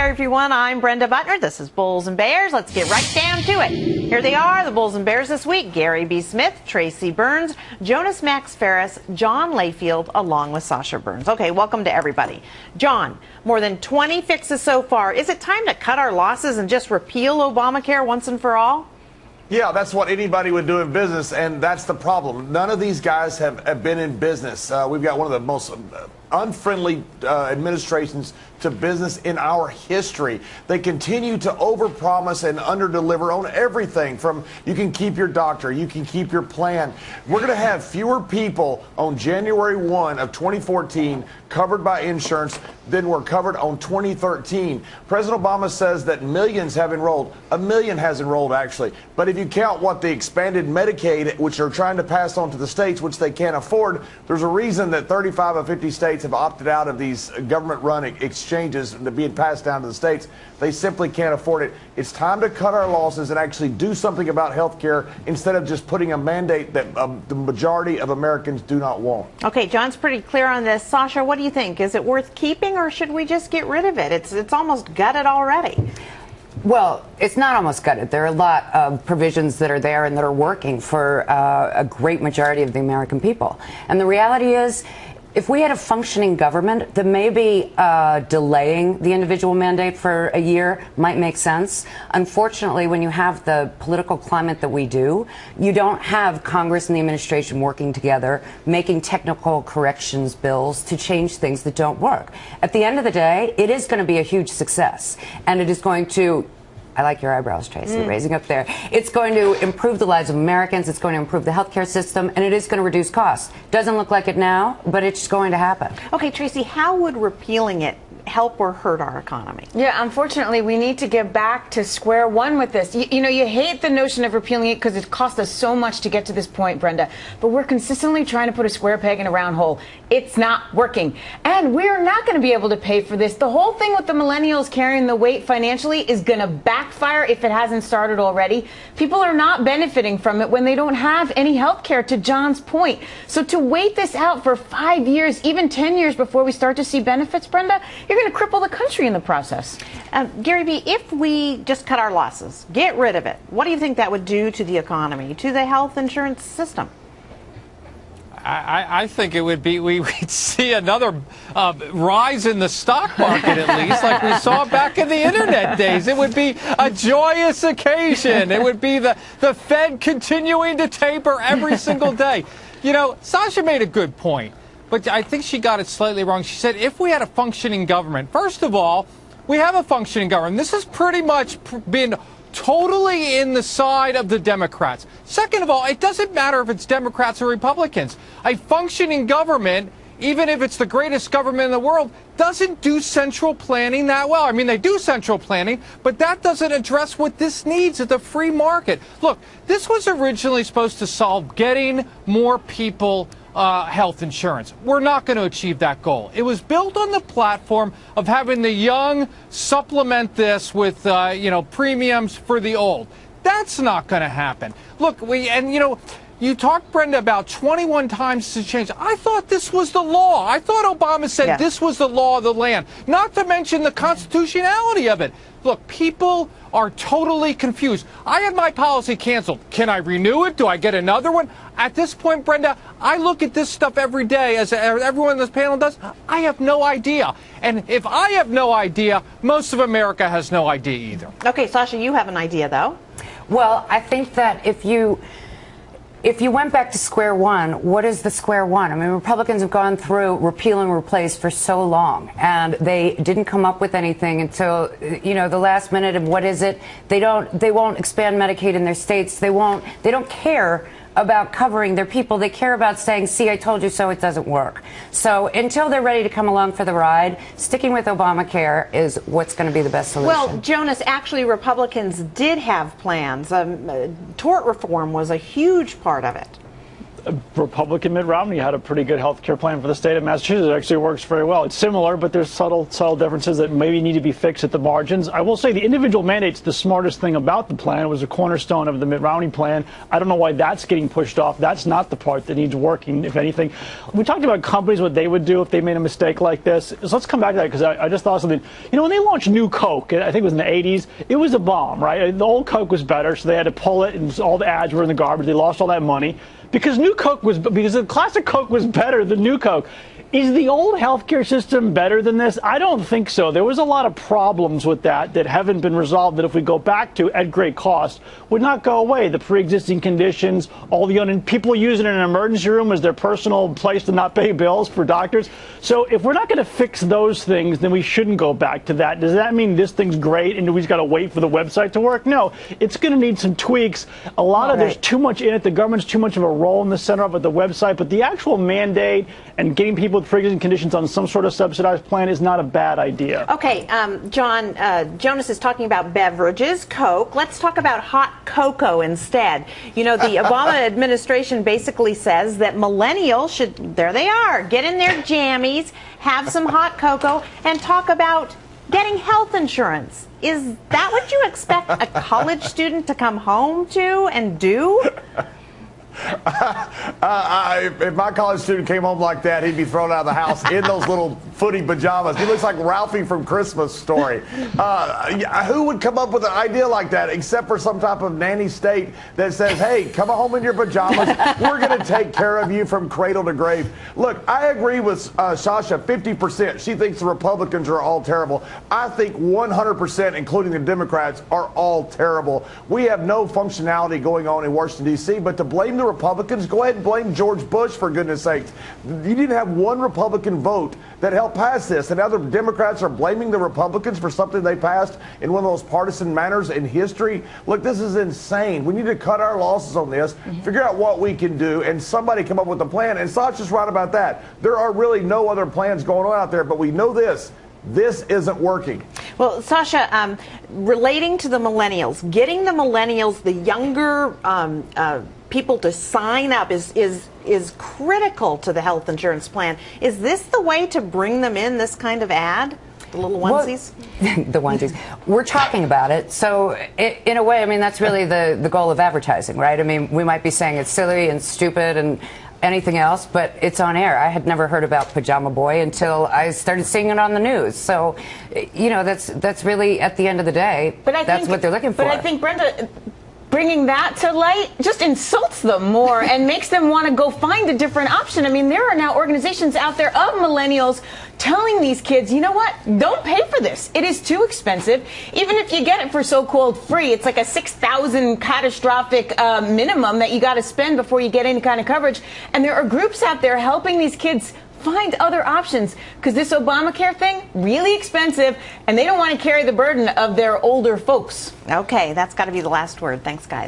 there, everyone. I'm Brenda Butner. This is Bulls and Bears. Let's get right down to it. Here they are, the Bulls and Bears this week. Gary B. Smith, Tracy Burns, Jonas Max Ferris, John Layfield, along with Sasha Burns. Okay, welcome to everybody. John, more than 20 fixes so far. Is it time to cut our losses and just repeal Obamacare once and for all? Yeah, that's what anybody would do in business, and that's the problem. None of these guys have been in business. We've got one of the most unfriendly administrations to business in our history. They continue to overpromise and underdeliver on everything from you can keep your doctor, you can keep your plan. We're going to have fewer people on January 1 of 2014 covered by insurance than were covered on 2013. President Obama says that millions have enrolled. 1 million has enrolled, actually. But if you count what the expanded Medicaid, which they're trying to pass on to the states, which they can't afford, there's a reason that 35 of 50 states have opted out of these government-run exchanges that are being passed down to the states. They simply can't afford it. It's time to cut our losses and actually do something about health care instead of just putting a mandate that the majority of Americans do not want. Okay, John's pretty clear on this. Sasha, what do you think? Is it worth keeping, or should we just get rid of it? It's almost gutted already. Well, it's not almost gutted. There are a lot of provisions that are there and that are working for a great majority of the American people. And the reality is, if we had a functioning government, then maybe delaying the individual mandate for a year might make sense. Unfortunately, when you have the political climate that we do, you don't have Congress and the administration working together, making technical corrections bills to change things that don't work. At the end of the day, it is going to be a huge success, and it is going to, I like your eyebrows, Tracy, raising up there. It's going to improve the lives of Americans. It's going to improve the healthcare system, and it is going to reduce costs. Doesn't look like it now, but it's going to happen. Okay, Tracy, how would repealing it help or hurt our economy? Yeah, unfortunately, we need to get back to square one with this. You know, you hate the notion of repealing it because it cost us so much to get to this point, Brenda. But we're consistently trying to put a square peg in a round hole. It's not working. And we're not going to be able to pay for this. The whole thing with the millennials carrying the weight financially is going to backfire if it hasn't started already. People are not benefiting from it when they don't have any health care, to John's point. So to wait this out for 5 years, even 10 years before we start to see benefits, Brenda, you're going to cripple the country in the process. Gary B., if we just cut our losses, get rid of it, what do you think that would do to the economy, to the health insurance system? I think it would be, we'd see another rise in the stock market, at least, like we saw back in the internet days. It would be a joyous occasion. It would be the Fed continuing to taper every single day. You know, Sasha made a good point, but I think she got it slightly wrong. She said if we had a functioning government, first of all, we have a functioning government. This has pretty much been totally in the side of the Democrats. Second of all, it doesn't matter if it's Democrats or Republicans. A functioning government, even if it's the greatest government in the world, doesn't do central planning that well. I mean, they do central planning, but that doesn't address what this needs at the free market. Look, this was originally supposed to solve getting more people health insurance. We're not going to achieve that goal. It was built on the platform of having the young supplement this with, premiums for the old. That's not going to happen. Look, you talked, Brenda, about 21 times to change. I thought this was the law. I thought Obama said this was the law of the land, not to mention the constitutionality of it. Look, people are totally confused. I had my policy canceled. Can I renew it? Do I get another one? At this point, Brenda, I look at this stuff every day, as everyone on this panel does. I have no idea. And if I have no idea, most of America has no idea either. Okay, Sasha, you have an idea, though. Well, I think that if you went back to square one, what is the square one? I mean, Republicans have gone through repeal and replace for so long, and they didn't come up with anything until, the last minute. And what is it? They won't expand Medicaid in their states. They don't care about covering their people. They care about saying, see, I told you so, it doesn't work. So until they're ready to come along for the ride, sticking with Obamacare is what's going to be the best solution. Well, Jonas, actually, Republicans did have plans. Tort reform was a huge part of it. Republican Mitt Romney had a pretty good health care plan for the state of Massachusetts. It actually works very well. It's similar, but there's subtle differences that maybe need to be fixed at the margins. I will say the individual mandate's the smartest thing about the plan. It was a cornerstone of the Mitt Romney plan. I don't know why that's getting pushed off. That's not the part that needs working, if anything. We talked about companies, what they would do if they made a mistake like this. So let's come back to that, because I just thought something. You know, when they launched New Coke, I think it was in the 80s, it was a bomb, right? The old Coke was better, so they had to pull it, and all the ads were in the garbage. They lost all that money. Because the classic Coke was better than New Coke. Is the old healthcare system better than this? I don't think so. There was a lot of problems with that haven't been resolved that if we go back to at great cost would not go away. The pre-existing conditions, all the people use it in an emergency room as their personal place to not pay bills for doctors. So if we're not going to fix those things, then we shouldn't go back to that. Does that mean this thing's great and we just got to wait for the website to work? No, it's going to need some tweaks. There's too much in it. The government's too much of a role in the center of it, the website, but the actual mandate and getting people with pre-existing conditions on some sort of subsidized plan is not a bad idea. Okay, John, Jonas is talking about beverages, Coke. Let's talk about hot cocoa instead. You know, the Obama administration basically says that millennials should, there they are, get in their jammies, have some hot cocoa, and talk about getting health insurance. Is that what you expect a college student to come home to and do? If my college student came home like that, he'd be thrown out of the house in those little footy pajamas. He looks like Ralphie from Christmas Story. Who would come up with an idea like that except for some type of nanny state that says, hey, come home in your pajamas. We're going to take care of you from cradle to grave. Look, I agree with Sasha 50%. She thinks the Republicans are all terrible. I think 100%, including the Democrats, are all terrible. We have no functionality going on in Washington, D.C., but to blame the Republicans, go ahead and blame George Bush, for goodness sakes. You didn't have one Republican vote that helped pass this, and now the Democrats are blaming the Republicans for something they passed in one of those partisan manners in history. Look, this is insane. We need to cut our losses on this, figure out what we can do, and somebody come up with a plan. And Sasha's right about that. There are really no other plans going on out there, but we know this. This isn't working. Well, Sasha, relating to the millennials, getting the millennials, the younger people to sign up is critical to the health insurance plan. Is this the way to bring them in, this kind of ad? The little onesies? The onesies. We're talking about it. So in a way, I mean, that's really the goal of advertising, right? I mean, we might be saying it's silly and stupid and anything else, but it's on air. I had never heard about Pajama Boy until I started seeing it on the news. So, you know, that's really, at the end of the day, that's what they're looking for. But I think, Brenda, bringing that to light just insults them more and makes them want to go find a different option. I mean, there are now organizations out there of millennials telling these kids, you know what, don't pay for this. It is too expensive. Even if you get it for so-called free, it's like a $6,000 catastrophic minimum that you got to spend before you get any kind of coverage. And there are groups out there helping these kids find other options, because this Obamacare thing, really expensive, and they don't want to carry the burden of their older folks. Okay, that's got to be the last word. Thanks, guys.